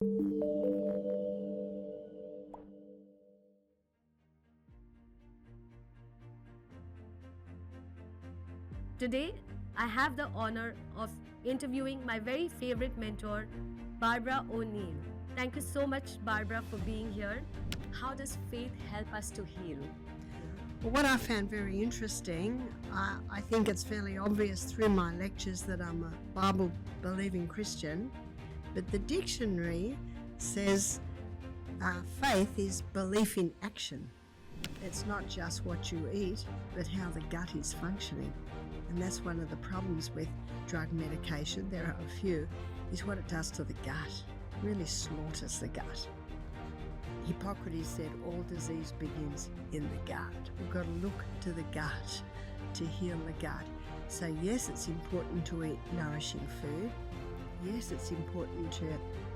Today, I have the honor of interviewing my very favorite mentor, Barbara O'Neill. Thank you so much, Barbara, for being here. How does faith help us to heal? Well, what I found very interesting, I think it's fairly obvious through my lectures that I'm a Bible believing Christian, but the dictionary says faith is belief in action. It's not just what you eat, but how the gut is functioning. And that's one of the problems with drug medication. There are a few, is what it does to the gut. It really slaughters the gut. Hippocrates said all disease begins in the gut. We've got to look to the gut to heal the gut. So yes, it's important to eat nourishing food. Yes, it's important to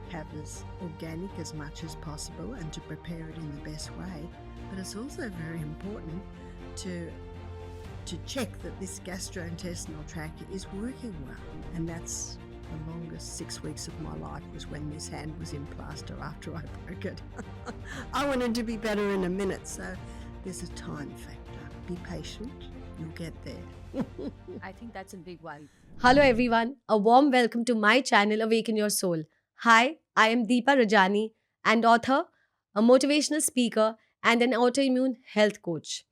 have as organic as much as possible and to prepare it in the best way. But it's also very important to check that this gastrointestinal tract is working well. And that's the longest 6 weeks of my life was when this hand was in plaster after I broke it. I wanted to be better in a minute, so there's a time factor. Be patient, you'll get there. I think that's a big one. Hello, everyone. A warm welcome to my channel, Awaken Your Soul. Hi, I am Deepa Rajani, and author, a motivational speaker, and an autoimmune health coach.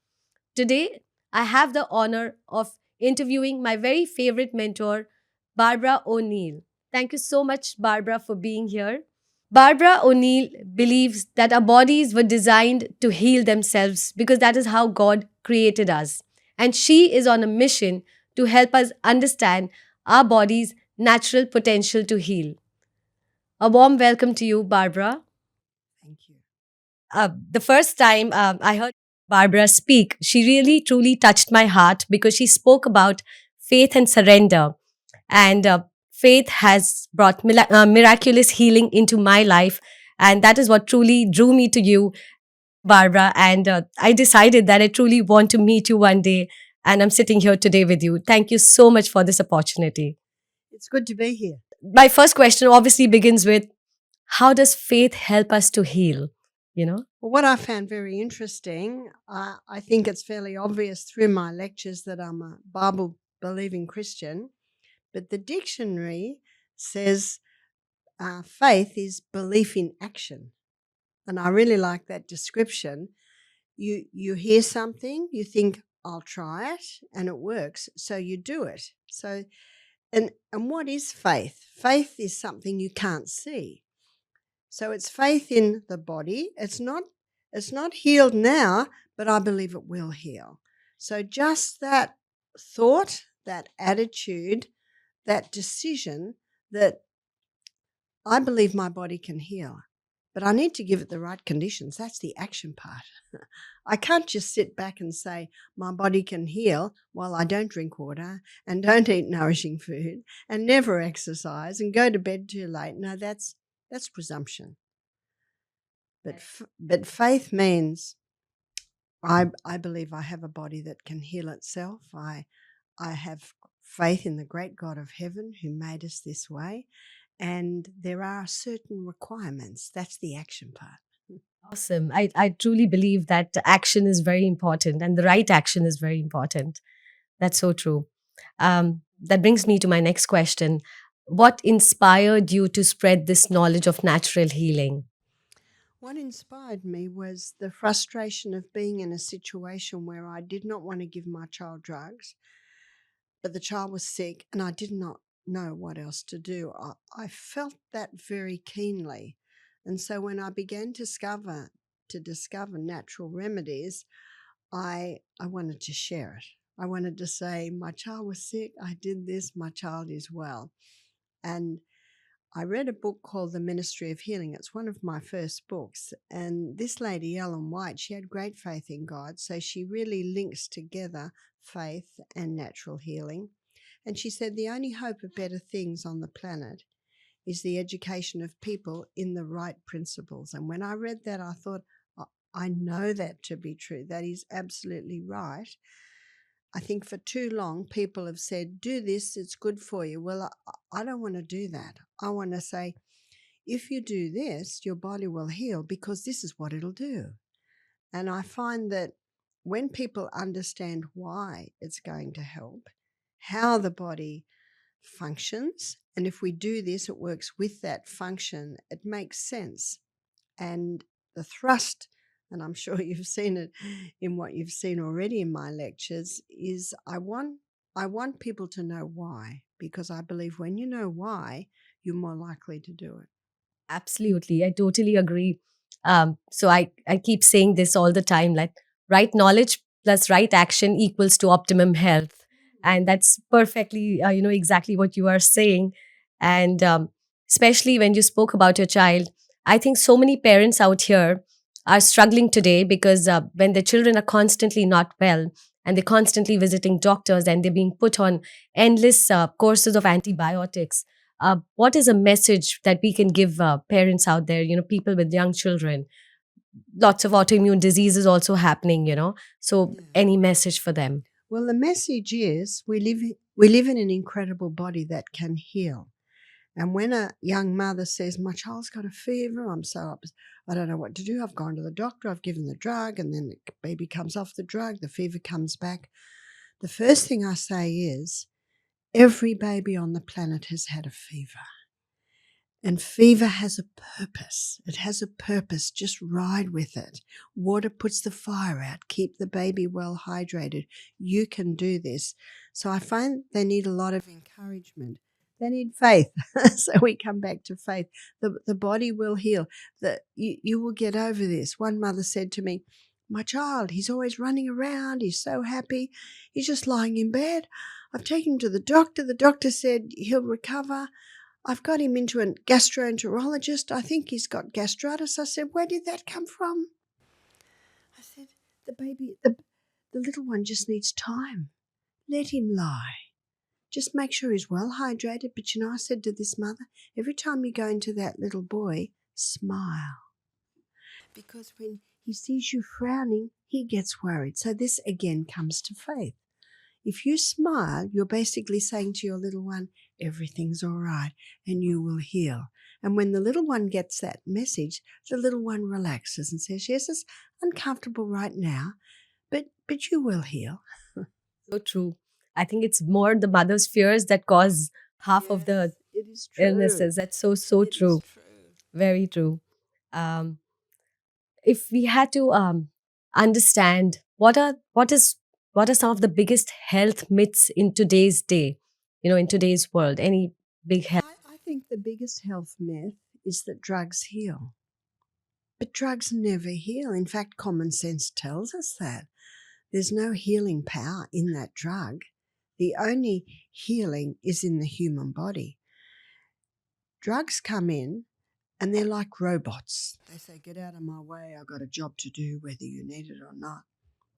Today, I have the honor of interviewing my very favorite mentor, Barbara O'Neill. Thank you so much, Barbara, for being here. Barbara O'Neill believes that our bodies were designed to heal themselves because that is how God created us. And she is on a mission to help us understand our body's natural potential to heal. A warm welcome to you, Barbara. Thank you. The first time I heard Barbara speak, she really truly touched my heart because she spoke about faith and surrender. And faith has brought miraculous healing into my life. And that is what truly drew me to you, Barbara. And I decided that I truly want to meet you one day. And I'm sitting here today with you. Thank you so much for this opportunity. It's good to be here. My first question obviously begins with, how does faith help us to heal? Well, what I found very interesting, I think it's fairly obvious through my lectures that I'm a Bible believing Christian, but the dictionary says faith is belief in action. And I really like that description. You hear something, you think, I'll try it, and it works, so you do it. So, and what is faith? Faith is something you can't see. So it's faith in the body. It's not healed now, but I believe it will heal. So just that thought, that attitude, that decision that I believe my body can heal, but I need to give it the right conditions. That's the action part. I can't just sit back and say my body can heal while I don't drink water and don't eat nourishing food and never exercise and go to bed too late. No, that's presumption. But faith means I believe I have a body that can heal itself. I have faith in the great God of heaven who made us this way. And there are certain requirements. That's the action part. Awesome. I truly believe that action is very important and the right action is very important. That's so true. That brings me to my next question. What inspired you to spread this knowledge of natural healing? What inspired me was the frustration of being in a situation where I did not want to give my child drugs, but the child was sick and I did not know what else to do. I felt that very keenly. And so when I began to discover natural remedies, I wanted to share it. I wanted to say, my child was sick, I did this, my child is well. And I read a book called The Ministry of Healing. It's one of my first books. And this lady, Ellen White, she had great faith in God. So she really links together faith and natural healing. And she said the only hope of better things on the planet is the education of people in the right principles. And when I read that, I thought, I know that to be true. That is absolutely right. I think for too long, people have said, do this, it's good for you. Well, I don't want to do that. I want to say, if you do this, your body will heal because this is what it'll do. And I find that when people understand why it's going to help, how the body functions, and if we do this, it works with that function, it makes sense. And the thrust, and I'm sure you've seen it in what you've seen already in my lectures, is I want people to know why, because I believe when you know why, you're more likely to do it. Absolutely. I totally agree. So I keep saying this all the time, like right knowledge plus right action equals to optimum health. And that's perfectly, exactly what you are saying. And especially when you spoke about your child, I think so many parents out here are struggling today because when their children are constantly not well and they're constantly visiting doctors and they're being put on endless courses of antibiotics, what is a message that we can give parents out there, people with young children? Lots of autoimmune diseases also happening, so Yeah. any message for them? Well, the message is we live in an incredible body that can heal. And when a young mother says, my child's got a fever, I don't know what to do. I've gone to the doctor, I've given the drug, and then the baby comes off the drug, the fever comes back. The first thing I say is, every baby on the planet has had a fever. And fever has a purpose. It has a purpose. Just ride with it. Water puts the fire out. Keep the baby well hydrated. You can do this. So I find they need a lot of encouragement. They need faith. So we come back to faith. The body will heal. You will get over this. One mother said to me, my child, he's always running around. He's so happy. He's just lying in bed. I've taken him to the doctor. The doctor said he'll recover. I've got him into a gastroenterologist. I think he's got gastritis. I said, where did that come from? I said, the little one just needs time. Let him lie. Just make sure he's well hydrated. But I said to this mother, every time you go into that little boy, smile. Because when he sees you frowning, he gets worried. So this again comes to faith. If you smile, you're basically saying to your little one, everything's all right and you will heal. And when the little one gets that message, the little one relaxes and says, yes, it's uncomfortable right now, but you will heal. So true. I think it's more the mother's fears that cause half of the it is true. illnesses. That's so It true. is true. Very true. Um, if we had to understand what are some of the biggest health myths in today's day, in today's world, any big health? I think the biggest health myth is that drugs heal. But drugs never heal. In fact, common sense tells us that. There's no healing power in that drug. The only healing is in the human body. Drugs come in and they're like robots. They say, get out of my way, I've got a job to do whether you need it or not.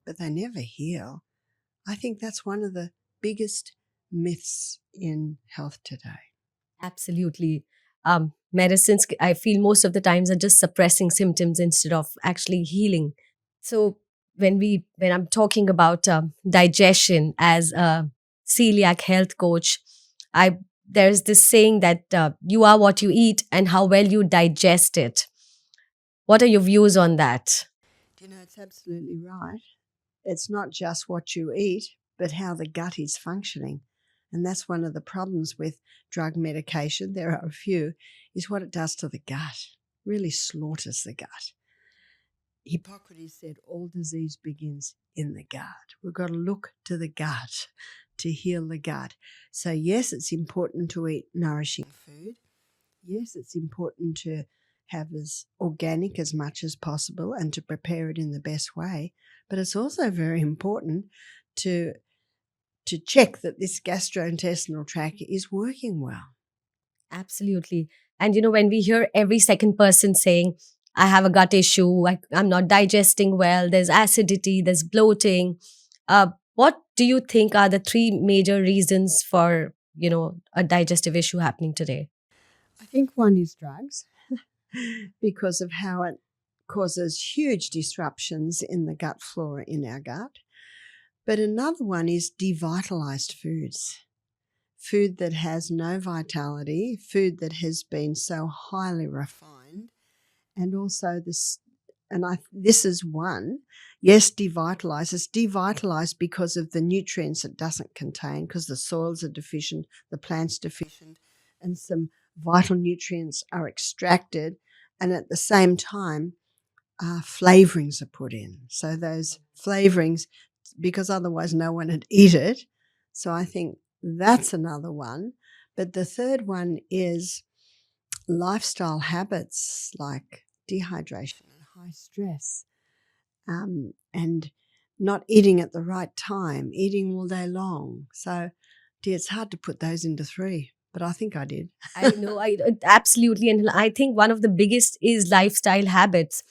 But they never heal. I think that's one of the biggest myths in health today. Absolutely. Medicines, I feel most of the times, are just suppressing symptoms instead of actually healing. So when I'm talking about digestion as a celiac health coach, I there's this saying that you are what you eat and how well you digest it. What are your views on that? It's absolutely right. It's not just what you eat, but how the gut is functioning. And that's one of the problems with drug medication. There are a few, is what it does to the gut. Really slaughters the gut. Hippocrates said all disease begins in the gut. We've got to look to the gut to heal the gut. So yes, it's important to eat nourishing food. Yes, it's important to have as organic as much as possible and to prepare it in the best way. But it's also very important to check that this gastrointestinal tract is working well. Absolutely. And when we hear every second person saying, I have a gut issue, I'm not digesting well, there's acidity, there's bloating. What do you think are the three major reasons for, a digestive issue happening today? I think one is drugs because of how it causes huge disruptions in the gut flora in our gut. But another one is devitalized foods. food that has no vitality, food that has been so highly refined, and also this. And this is one. Yes, devitalize. It's devitalized because of the nutrients it doesn't contain, because the soils are deficient, the plant's deficient, and some vital nutrients are extracted. And at the same time, flavorings are put in. So those flavorings, because otherwise no one would eat it. So I think that's another one. But the third one is lifestyle habits like dehydration and high stress, and not eating at the right time, eating all day long. So, dear, it's hard to put those into three, but I think I did. I know, I absolutely, and I think one of the biggest is lifestyle habits.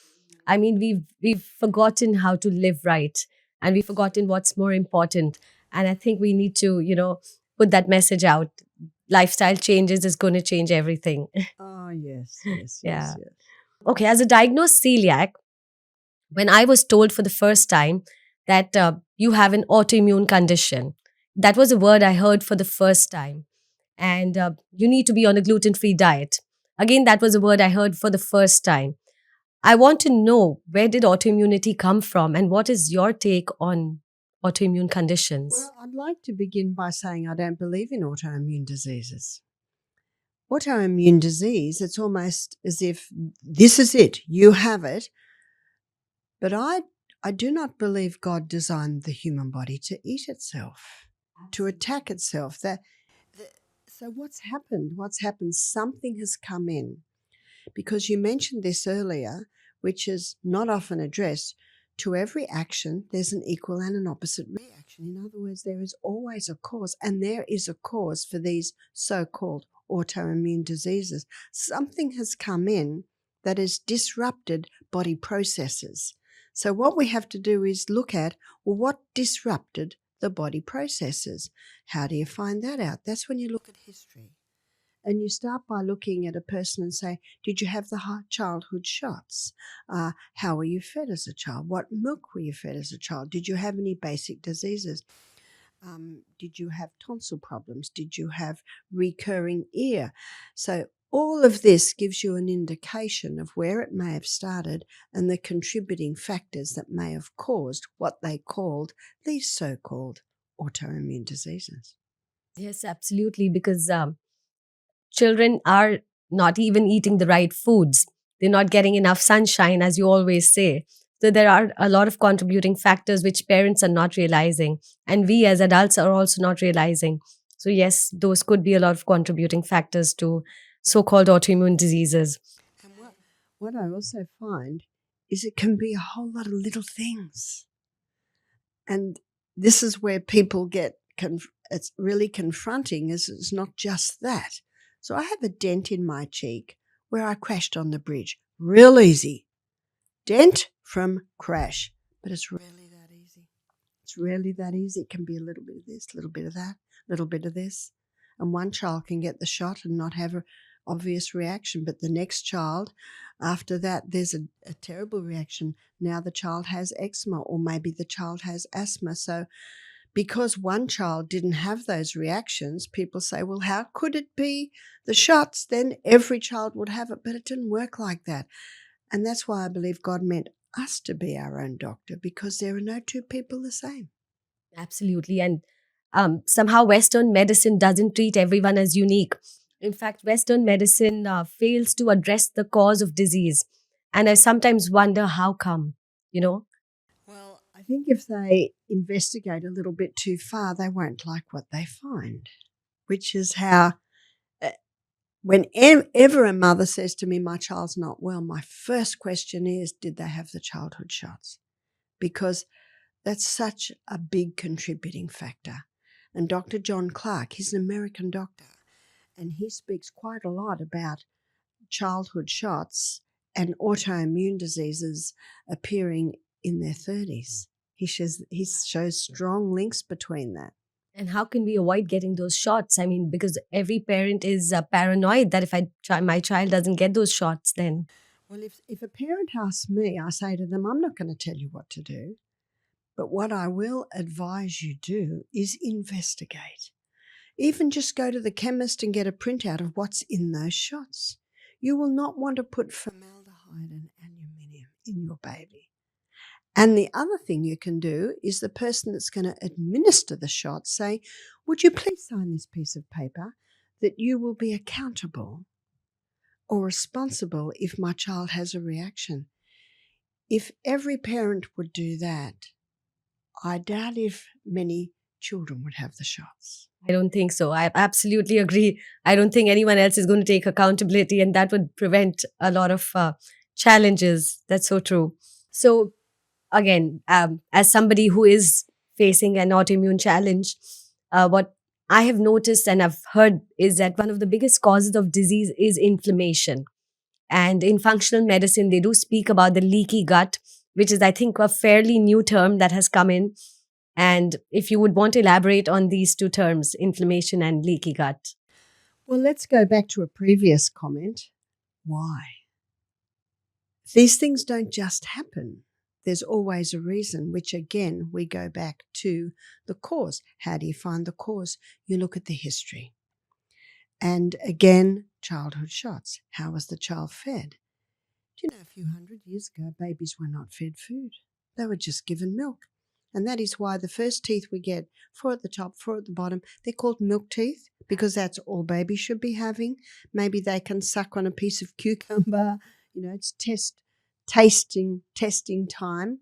I mean, we've forgotten how to live right, and we've forgotten what's more important. And I think we need to, put that message out. Lifestyle changes is going to change everything. Oh, yes, yes, Yeah. yes, yes. Okay, as a diagnosed celiac, when I was told for the first time that you have an autoimmune condition, that was a word I heard for the first time. And you need to be on a gluten free diet. Again, that was a word I heard for the first time. I want to know, where did autoimmunity come from and what is your take on autoimmune conditions? Well, I'd like to begin by saying I don't believe in autoimmune diseases. Autoimmune disease, it's almost as if this is it, you have it. But I do not believe God designed the human body to eat itself, to attack itself. So what's happened? What's happened? Something has come in, because you mentioned this earlier, which is not often addressed. To every action, there's an equal and an opposite reaction. In other words, there is always a cause, and there is a cause for these so-called autoimmune diseases. Something has come in that has disrupted body processes. So what we have to do is look at, well, what disrupted the body processes? How do you find that out? That's when you look at history. And you start by looking at a person and say, did you have the childhood shots? How were you fed as a child? What milk were you fed as a child? Did you have any basic diseases? Did you have tonsil problems? Did you have recurring ear? So all of this gives you an indication of where it may have started and the contributing factors that may have caused what they called these so-called autoimmune diseases. Yes, absolutely. Because children are not even eating the right foods. They're not getting enough sunshine, as you always say. So there are a lot of contributing factors which parents are not realizing. And we as adults are also not realizing. So, yes, those could be a lot of contributing factors to so called autoimmune diseases. And what I also find is it can be a whole lot of little things. And this is where people get, it's really confronting, is it's not just that. So I have a dent in my cheek where I crashed on the bridge. Real easy. Dent from crash. But it's rarely that easy. It's rarely that easy. It can be a little bit of this, a little bit of that, a little bit of this. And one child can get the shot and not have an obvious reaction. But the next child, after that, there's a terrible reaction. Now the child has eczema, or maybe the child has asthma. So because one child didn't have those reactions, people say, well, how could it be the shots? Then every child would have it. But it didn't work like that. And that's why I believe God meant us to be our own doctor, because there are no two people the same. Absolutely. And somehow Western medicine doesn't treat everyone as unique. In fact, Western medicine fails to address the cause of disease. And I sometimes wonder how come, Well, I think if they investigate a little bit too far, they won't like what they find, which is how whenever a mother says to me, my child's not well, my first question is, did they have the childhood shots? Because that's such a big contributing factor. And Dr. John Clark, he's an American doctor, and he speaks quite a lot about childhood shots and autoimmune diseases appearing in their 30s. He shows strong links between that. And how can we avoid getting those shots? I mean, because every parent is paranoid that if my child doesn't get those shots, then. Well, if a parent asks me, I say to them, I'm not going to tell you what to do. But what I will advise you do is investigate. Even just go to the chemist and get a printout of what's in those shots. You will not want to put formaldehyde and aluminium in your baby. And the other thing you can do is the person that's going to administer the shot say, would you please sign this piece of paper that you will be accountable or responsible if my child has a reaction? If every parent would do that, I doubt if many children would have the shots. I don't think so. I absolutely agree. I don't think anyone else is going to take accountability, and that would prevent a lot of challenges. That's so true. So, again, as somebody who is facing an autoimmune challenge, what I have noticed and I've heard is that one of the biggest causes of disease is inflammation. And in functional medicine, they do speak about the leaky gut, which is, I think, a fairly new term that has come in. And if you would want to elaborate on these two terms, inflammation and leaky gut. Well, let's go back to a previous comment. Why? These things don't just happen. There's always a reason, which again, we go back to the cause. How do you find the cause? You look at the history. And again, childhood shots. How was the child fed? Do you know a few hundred years ago, babies were not fed food. They were just given milk. And that is why the first teeth we get, 4 at the top, 4 at the bottom, they're called milk teeth because that's all babies should be having. Maybe they can suck on a piece of cucumber. It's testing time.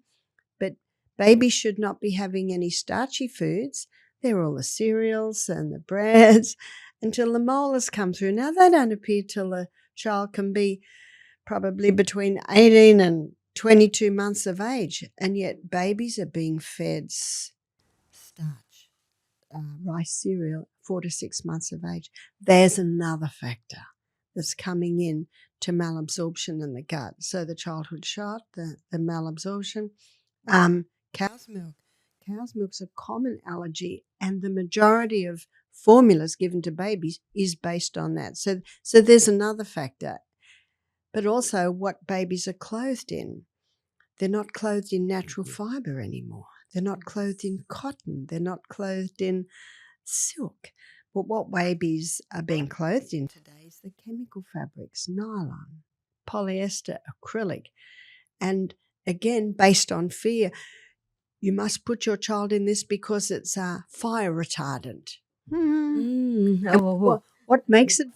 But babies should not be having any starchy foods. They're all the cereals and the breads until the molars come through. Now, they don't appear till the child can be probably between 18 and 22 months of age, and yet babies are being fed starch, rice cereal, 4 to 6 months of age. There's another factor that's coming in to malabsorption in the gut. So the childhood shot, the malabsorption, cow's milk. Cow's milk's a common allergy, and the majority of formulas given to babies is based on that. So there's another factor. But also what babies are clothed in. They're not clothed in natural fibre anymore. They're not clothed in cotton. They're not clothed in silk. But what babies are being clothed in today is the chemical fabrics, nylon, polyester, acrylic. And again, based on fear, you must put your child in this because it's a fire retardant. What makes it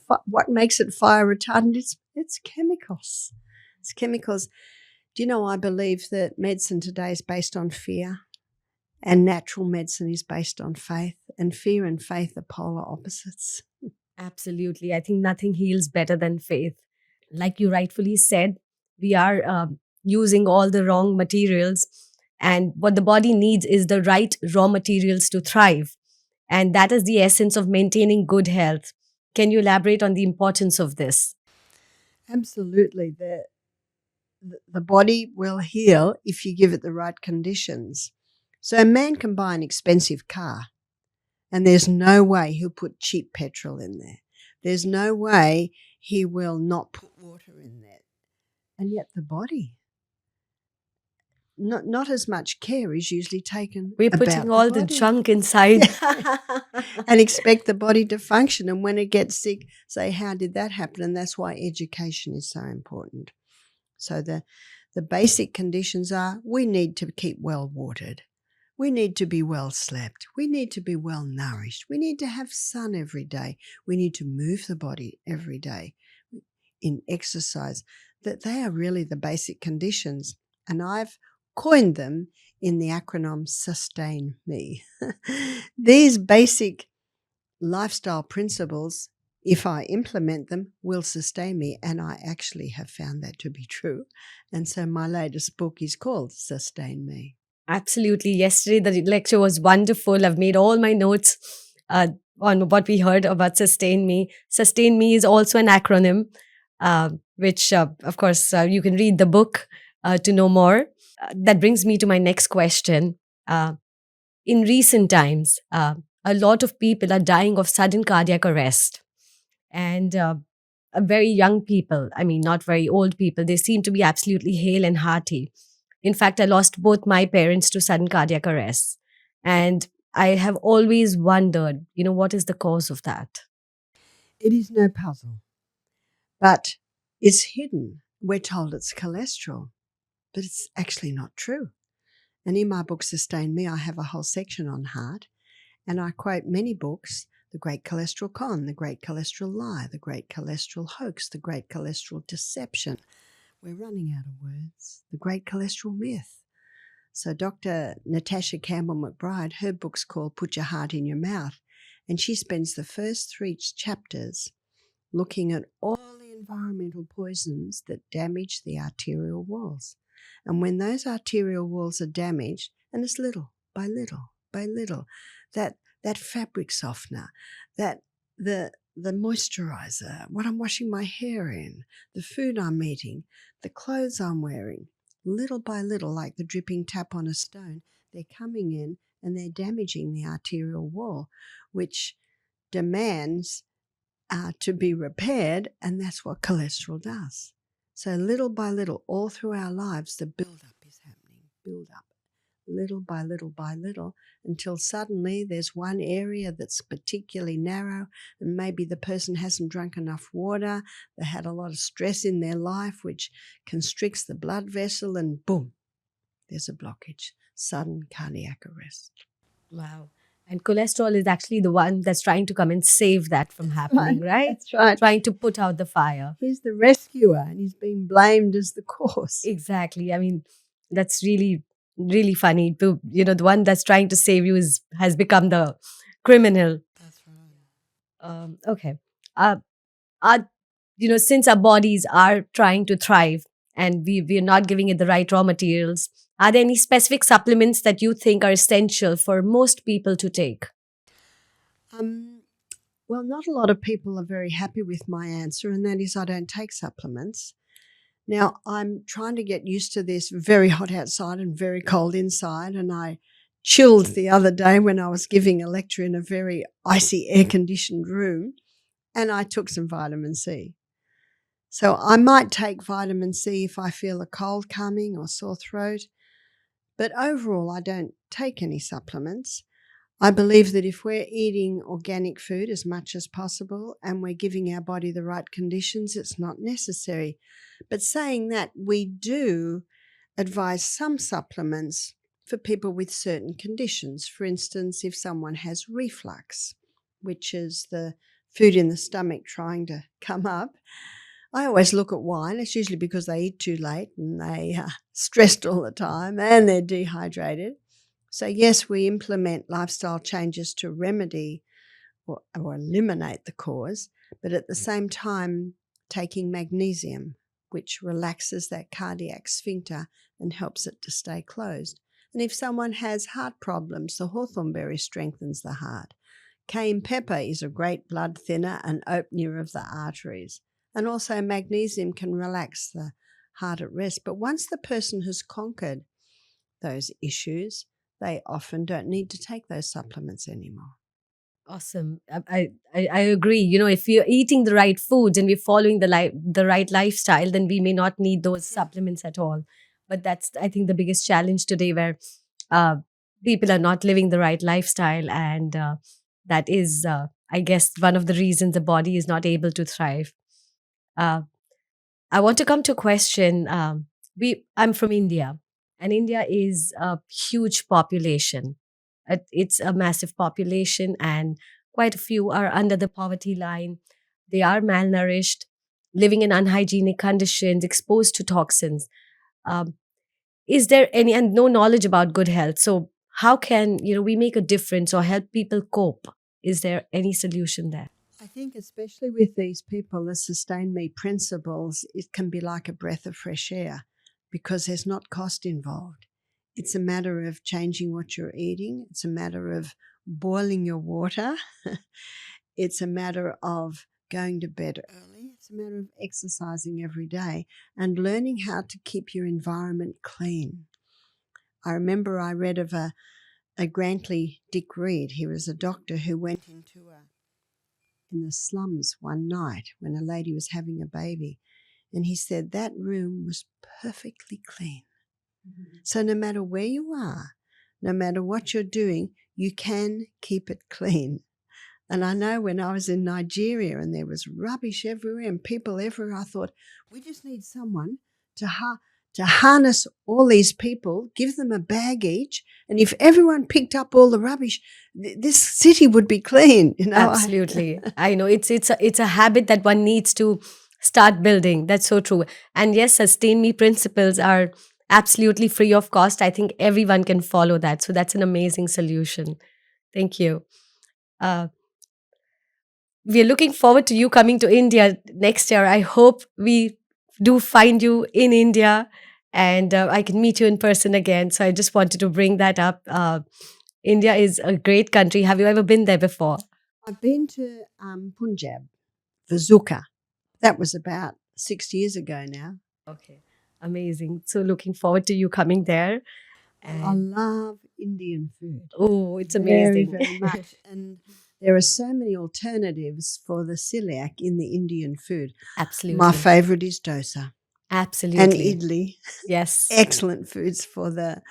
fire retardant? It's chemicals. It's chemicals. Do you know, I believe that medicine today is based on fear and natural medicine is based on faith, and fear and faith are polar opposites. Absolutely. I think nothing heals better than faith. Like you rightfully said, we are using all the wrong materials, and what the body needs is the right raw materials to thrive. And that is the essence of maintaining good health. Can you elaborate on the importance of this? Absolutely. The body will heal if you give it the right conditions. So a man can buy an expensive car, and there's no way he'll put cheap petrol in there. There's no way he will not put water in there. And yet the body, not as much care is usually taken. We're putting all the junk inside. And expect the body to function. And when it gets sick, say, how did that happen? And that's why education is so important. So the basic conditions are we need to keep well watered. We need to be well slept. We need to be well nourished. We need to have sun every day. We need to move the body every day in exercise. That they are really the basic conditions. And I've coined them in the acronym Sustain Me. These basic lifestyle principles, if I implement them, will sustain me. And I actually have found that to be true. And so my latest book is called Sustain Me. Absolutely. Yesterday, the lecture was wonderful. I've made all my notes on what we heard about Sustain Me. Sustain Me is also an acronym, which, of course, you can read the book to know more. That brings me to my next question. In recent times, a lot of people are dying of sudden cardiac arrest. And very young people, I mean, not very old people, they seem to be absolutely hale and hearty. In fact, I lost both my parents to sudden cardiac arrest. And I have always wondered, what is the cause of that? It is no puzzle, but it's hidden. We're told it's cholesterol, but it's actually not true. And in my book, Sustain Me, I have a whole section on heart, and I quote many books: The Great Cholesterol Con, The Great Cholesterol Lie, The Great Cholesterol Hoax, The Great Cholesterol Deception. We're running out of words. The Great Cholesterol Myth. So Dr. Natasha Campbell McBride, her book's called Put Your Heart in Your Mouth, and she spends the first 3 chapters looking at all the environmental poisons that damage the arterial walls. And when those arterial walls are damaged, and it's little by little by little, that fabric softener, that the moisturizer, what I'm washing my hair in, the food I'm eating, the clothes I'm wearing, little by little, like the dripping tap on a stone, they're coming in and they're damaging the arterial wall, which demands to be repaired, and that's what cholesterol does. So little by little, all through our lives, the build-up is happening, build up, little by little by little, until suddenly there's one area that's particularly narrow, and maybe the person hasn't drunk enough water, they had a lot of stress in their life, which constricts the blood vessel, and boom, there's a blockage, sudden cardiac arrest. Wow. And cholesterol is actually the one that's trying to come and save that from happening, right? That's right. Trying to put out the fire. He's the rescuer, and he's being blamed as the cause. Exactly. I mean, that's really, really funny. The one that's trying to save you has become the criminal. That's right. Okay. Our, since our bodies are trying to thrive and we're not giving it the right raw materials, are there any specific supplements that you think are essential for most people to take? Well, not a lot of people are very happy with my answer, and that is I don't take supplements. Now, I'm trying to get used to this very hot outside and very cold inside, and I chilled the other day when I was giving a lecture in a very icy air-conditioned room, and I took some vitamin C. So I might take vitamin C if I feel a cold coming or sore throat, but overall I don't take any supplements. I believe that if we're eating organic food as much as possible and we're giving our body the right conditions, it's not necessary. But saying that, we do advise some supplements for people with certain conditions. For instance, if someone has reflux, which is the food in the stomach trying to come up, I always look at wine. It's usually because they eat too late and they are stressed all the time and they're dehydrated. So yes, we implement lifestyle changes to remedy or eliminate the cause, but at the same time taking magnesium, which relaxes that cardiac sphincter and helps it to stay closed. And if someone has heart problems, the hawthorn berry strengthens the heart. Cayenne pepper is a great blood thinner and opener of the arteries. And also magnesium can relax the heart at rest. But once the person has conquered those issues, they often don't need to take those supplements anymore. Awesome. I agree. If we're eating the right foods and we're following the right lifestyle, then we may not need those supplements at all. But that's, I think, the biggest challenge today, where people are not living the right lifestyle, and that is, I guess, one of the reasons the body is not able to thrive. Uh, I want to come to a question. I'm from India, and India is a huge population. It's a massive population, and quite a few are under the poverty line. They are malnourished, living in unhygienic conditions, exposed to toxins. Um, is there any, and no knowledge about good health? So how can we make a difference or help people cope? Is there any solution there? I think especially with these people, the Sustain Me principles, it can be like a breath of fresh air because there's not cost involved. It's a matter of changing what you're eating. It's a matter of boiling your water. It's a matter of going to bed early. It's a matter of exercising every day and learning how to keep your environment clean. I remember I read of a Grantley Dick Reed. He was a doctor who went in the slums one night when a lady was having a baby, and he said that room was perfectly clean. Mm-hmm. So no matter where you are, no matter what you're doing, you can keep it clean. And I know when I was in Nigeria and there was rubbish everywhere and people everywhere, I thought, we just need someone to harness all these people, give them a bag each, and if everyone picked up all the rubbish, this city would be clean. Absolutely. I know it's a habit that one needs to start building. That's so true. And yes, sustain me principles are absolutely free of cost. I think everyone can follow that. So that's an amazing solution. Thank you. Uh, we are looking forward to you coming to India next year. I hope we do find you in India and I can meet you in person again. So I just wanted to bring that up. India is a great country. Have you ever been there before? I've been to Punjab, Vazuka. That was about 6 years ago now. Okay, amazing. So looking forward to you coming there. I And love Indian food. oh, it's Very, amazing. very much. And there are so many alternatives for the celiac in the Indian food. Absolutely. My favorite is dosa and Absolutely. idli. Yes. Excellent foods for the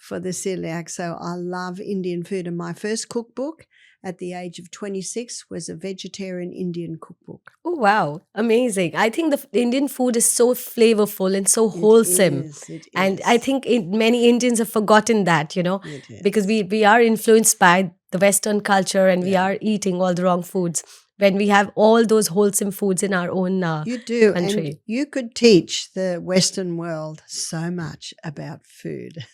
celiac. So I love Indian food. And my first cookbook at the age of 26 was a vegetarian Indian cookbook. Oh, wow. Amazing. I think the Indian food is so flavorful and so It wholesome. is. It And I is. think many Indians have forgotten that, It is. because we are influenced by the Western culture and we Yeah. are eating all the wrong foods when we have all those wholesome foods in our own You do, and country. you could teach the Western world so much about food.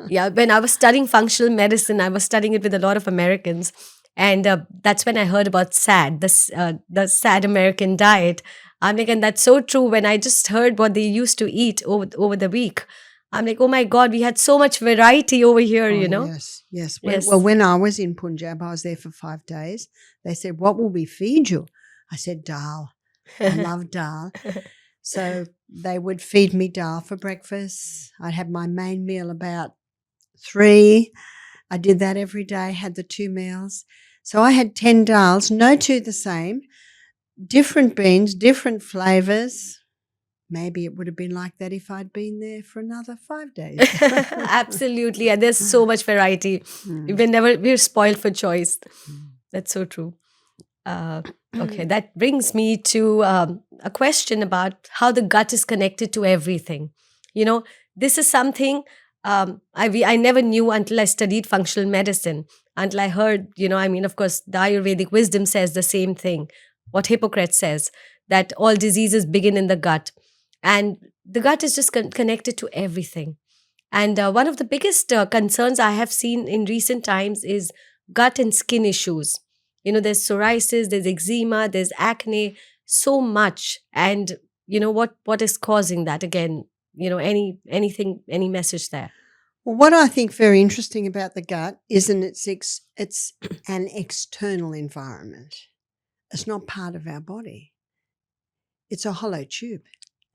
Yeah, when I was studying functional medicine, I was studying it with a lot of Americans. And that's when I heard about SAD, the sad American diet. I'm like, and that's so true. When I just heard what they used to eat over the week, I'm like, oh my God, we had so much variety over here, Oh, yes, yes. Yes. When I was in Punjab, I was there for 5 days. They said, "What will we feed you?" I said, "Dal." I love dal. So they would feed me dal for breakfast. I'd have my main meal about 3. I did that every day, had the 2 meals. So I had 10 dals, no two the same, different beans, different flavors. Maybe it would have been like that if I'd been there for another 5 days. Absolutely. And there's so much variety. We're spoiled for choice. That's so true. Okay, that brings me to a question about how the gut is connected to everything. This is something I never knew until I studied functional medicine, until I heard, of course, the Ayurvedic wisdom says the same thing, what Hippocrates says, that all diseases begin in the gut. And the gut is just connected to everything. And one of the biggest concerns I have seen in recent times is gut and skin issues. There's psoriasis, there's eczema, there's acne, so much. And what is causing that? Again, any message there? Well, what I think very interesting about the gut is it's an external environment. It's not part of our body. It's a hollow tube.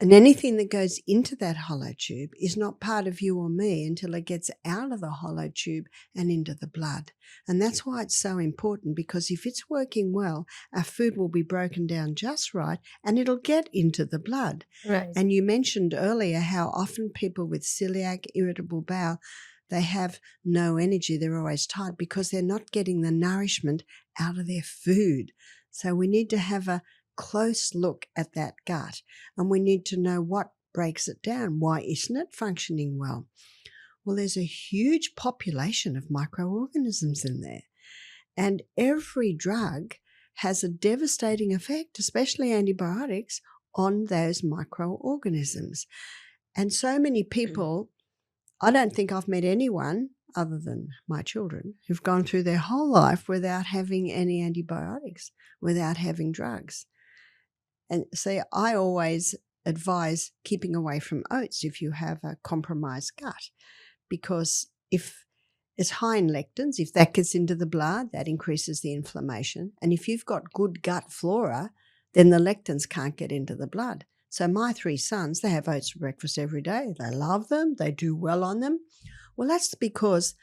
And anything that goes into that hollow tube is not part of you or me until it gets out of the hollow tube and into the blood. And that's why it's so important, because if it's working well, our food will be broken down just right and it'll get into the blood. Right. And you mentioned earlier how often people with celiac, irritable bowel, they have no energy. They're always tired because they're not getting the nourishment out of their food. So we need to have a close look at that gut, and we need to know what breaks it down. Why isn't it functioning well? Well, there's a huge population of microorganisms in there, and every drug has a devastating effect, especially antibiotics, on those microorganisms. And so many people, I don't think I've met anyone other than my children who've gone through their whole life without having any antibiotics, without having drugs. And see, I always advise keeping away from oats if you have a compromised gut, because if it's high in lectins, if that gets into the blood, that increases the inflammation. And if you've got good gut flora, then the lectins can't get into the blood. So my 3 sons, they have oats for breakfast every day. They love them. They do well on them. Well, that's because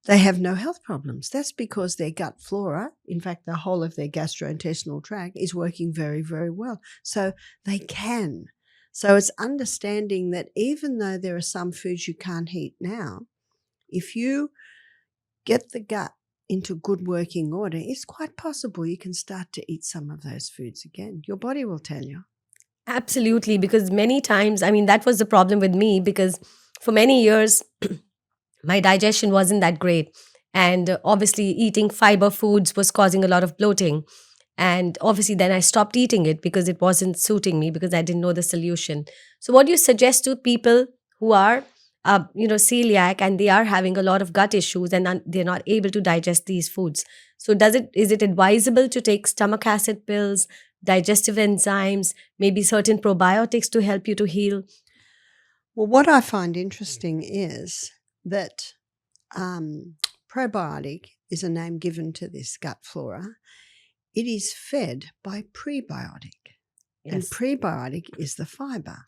they have no health problems. That's because their gut flora, in fact, the whole of their gastrointestinal tract, is working very, very well. So they can. So it's understanding that even though there are some foods you can't eat now, if you get the gut into good working order, it's quite possible you can start to eat some of those foods again. Your body will tell you. Absolutely, because many times, I mean, that was the problem with me because for many years, my digestion wasn't that great. And obviously, eating fiber foods was causing a lot of bloating. And obviously, then I stopped eating it because it wasn't suiting me because I didn't know the solution. So, what do you suggest to people who are, celiac and they are having a lot of gut issues and they're not able to digest these foods? So, is it advisable to take stomach acid pills, digestive enzymes, maybe certain probiotics to help you to heal? Well, what I find interesting is that probiotic is a name given to this gut flora. It is fed by prebiotic, and Yes. prebiotic is the fiber.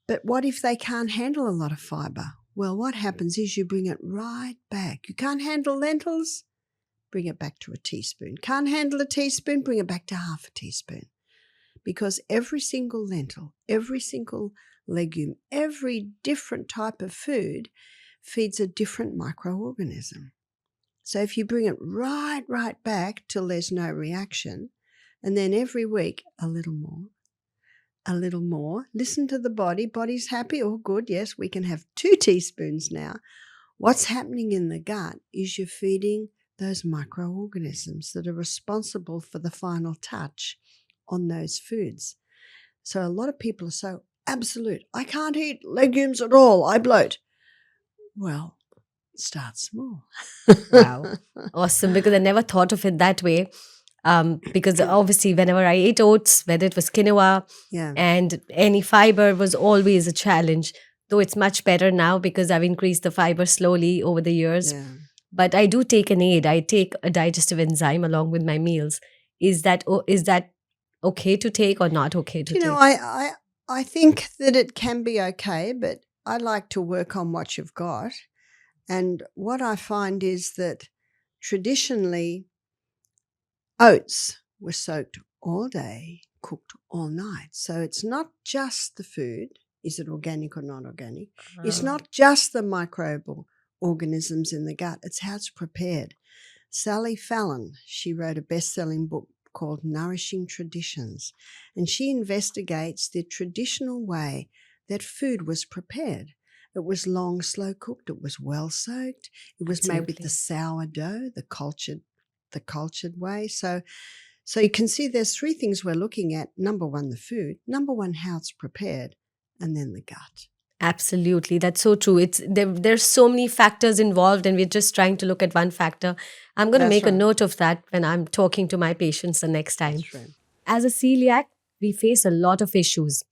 But what if they can't handle a lot of fiber? Well, what happens is you bring it right back. You can't handle lentils? Bring it back to a teaspoon. Can't handle a teaspoon? Bring it back to half a teaspoon. Because every single lentil, every single legume, every different type of food feeds a different microorganism. So if you bring it right back till there's no reaction, and then every week a little more, listen to the body. Body's happy, all good. Yes, we can have 2 teaspoons now. What's happening in the gut is you're feeding those microorganisms that are responsible for the final touch on those foods. So a lot of people are so absolute. I can't eat legumes at all. I bloat. Well, start small. Wow. Awesome. Because I never thought of it that way. Because obviously, whenever I ate oats, whether it was quinoa Yeah. and any fiber was always a challenge. Though it's much better now because I've increased the fiber slowly over the years. Yeah. But I do take an aid. I take a digestive enzyme along with my meals. Is that okay to take or not okay to You know, take? I think that it can be okay, but I like to work on what you've got. And what I find is that traditionally oats were soaked all day, cooked all night. So it's not just the food. Is it organic or not organic? It's not just the microbial organisms in the gut. It's how it's prepared. Sally Fallon, she wrote a best-selling book called Nourishing Traditions, and she investigates the traditional way that food was prepared. It was long, slow cooked. It was well soaked. It was made with Absolutely. the sourdough, the cultured way. So you can see there's 3 things we're looking at. Number 1, the food. Number 1, how it's prepared, and then the gut. Absolutely, that's so true. There's so many factors involved, and we're just trying to look at one factor. I'm going to That's make a right. note of that when I'm talking to my patients the next time. That's right. As a celiac, we face a lot of issues: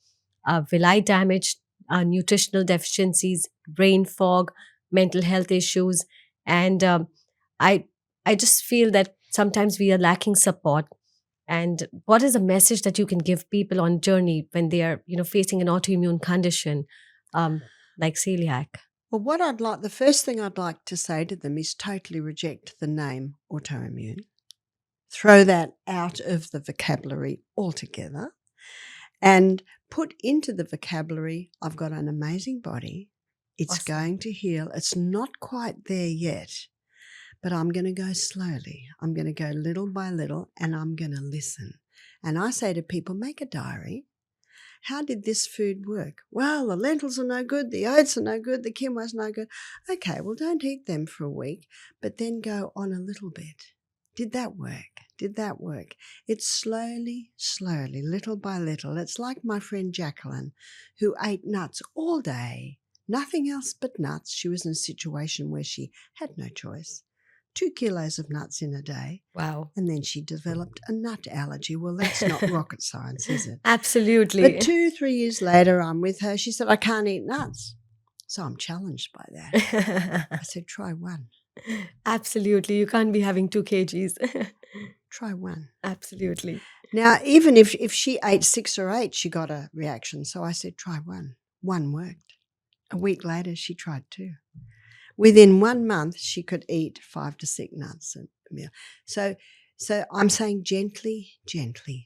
villi damage, nutritional deficiencies, brain fog, mental health issues, and I I just feel that sometimes we are lacking support. And what is a message that you can give people on journey when they are facing an autoimmune condition like celiac? Well, the first thing I'd like to say to them is totally reject the name autoimmune. Throw that out of the vocabulary altogether and put into the vocabulary, I've got an amazing body. It's Awesome. going to heal. It's not quite there yet, but I'm going to go slowly. I'm going to go little by little, and I'm going to listen. And I say to people, make a diary. How did this food work? Well, the lentils are no good, the oats are no good, the quinoa's no good. Okay, well, don't eat them for a week, but then go on a little bit. Did that work? Did that work? It's slowly, little by little. It's like my friend Jacqueline, who ate nuts all day, nothing else but nuts. She was in a situation where she had no choice. 2 kilos of nuts in a day. Wow. And then she developed a nut allergy. Well, that's not rocket science, is it? Absolutely. But 2-3 years later, I'm with her. She said, I can't eat nuts. So I'm challenged by that. I said, try one. Absolutely. You can't be having 2 kgs. Try one. Absolutely. Now, even if she ate 6 or 8, she got a reaction. So I said, try one. One worked. A week later, she tried 2. Within 1 month, she could eat 5 to 6 nuts a meal. So I'm saying gently,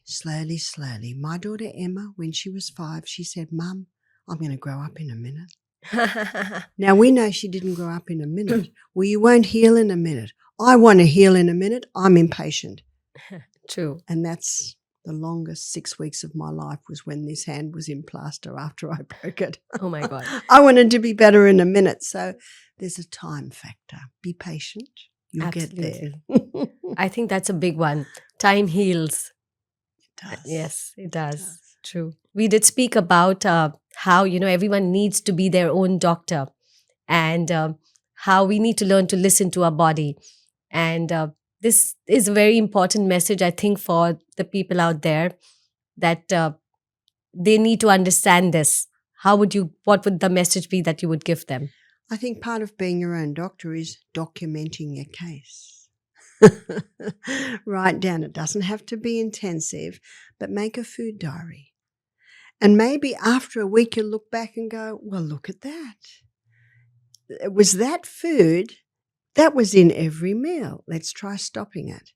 slowly. My daughter Emma, when she was 5, she said, Mum, I'm going to grow up in a minute. Now, we know she didn't grow up in a minute. Well, you won't heal in a minute. I want to heal in a minute. I'm impatient. True. And that's the longest 6 weeks of my life was when this hand was in plaster after I broke it. Oh my God. I wanted to be better in a minute. So there's a time factor. Be patient. You'll Absolutely. get there. I think that's a big one. Time heals. It does. Yes, it It does. does. True. We did speak about how, everyone needs to be their own doctor, and how we need to learn to listen to our body. And this is a very important message, I think, for the people out there, that they need to understand this. What would the message be that you would give them? I think part of being your own doctor is documenting your case. Write down. It doesn't have to be intensive, but make a food diary. And maybe after a week, you'll look back and go, well, look at that. It was that food that was in every meal. Let's try stopping it.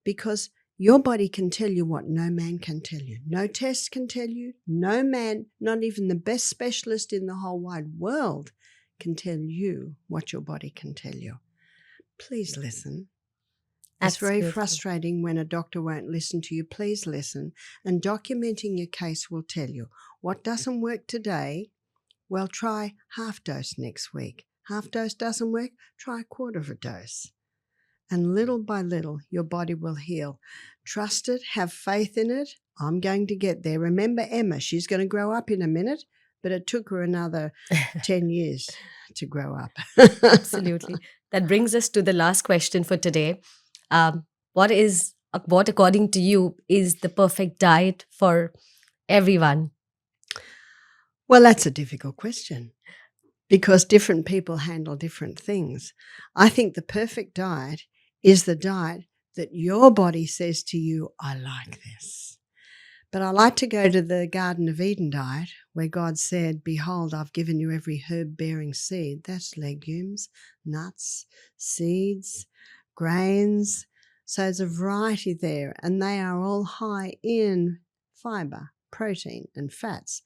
Because your body can tell you what no man can tell you. No test can tell you. No man, not even the best specialist in the whole wide world, can tell you what your body can tell you. Please listen. It's very Absolutely. frustrating when a doctor won't listen to you. Please listen. And documenting your case will tell you what doesn't work today. Well, try half dose next week. Half dose doesn't work. Try a quarter of a dose. And little by little, your body will heal. Trust it. Have faith in it. I'm going to get there. Remember Emma, she's going to grow up in a minute, but it took her another 10 years to grow up. Absolutely. That brings us to the last question for today. What, according to you, is the perfect diet for everyone? Well, that's a difficult question because different people handle different things. I think the perfect diet is the diet that your body says to you, I like this. But I like to go to the Garden of Eden diet where God said, behold, I've given you every herb-bearing seed. That's legumes, nuts, seeds, grains. So there's a variety there, and they are all high in fiber, protein, and fats.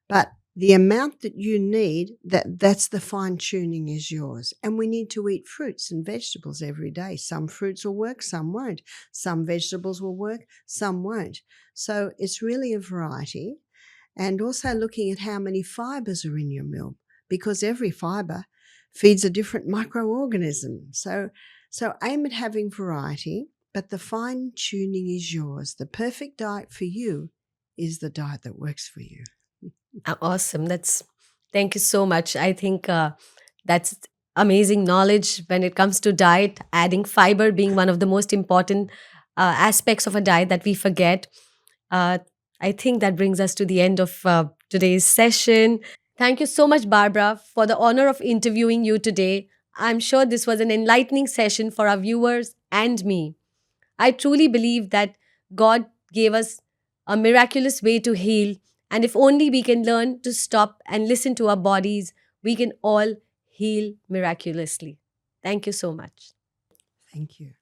But the amount that you need, that's the fine-tuning is yours. And we need to eat fruits and vegetables every day. Some fruits will work, some won't. Some vegetables will work, some won't. So it's really a variety. And also looking at how many fibers are in your meal, because every fiber feeds a different microorganism. So aim at having variety, but the fine-tuning is yours. The perfect diet for you is the diet that works for you. Awesome. Thank you so much. I think that's amazing knowledge when it comes to diet, adding fiber being one of the most important aspects of a diet that we forget. Uh, I think that brings us to the end of today's session. Thank you so much, Barbara, for the honor of interviewing you today. I'm sure this was an enlightening session for our viewers and me. I truly believe that God gave us a miraculous way to heal, and if only we can learn to stop and listen to our bodies, we can all heal miraculously. Thank you so much. Thank you.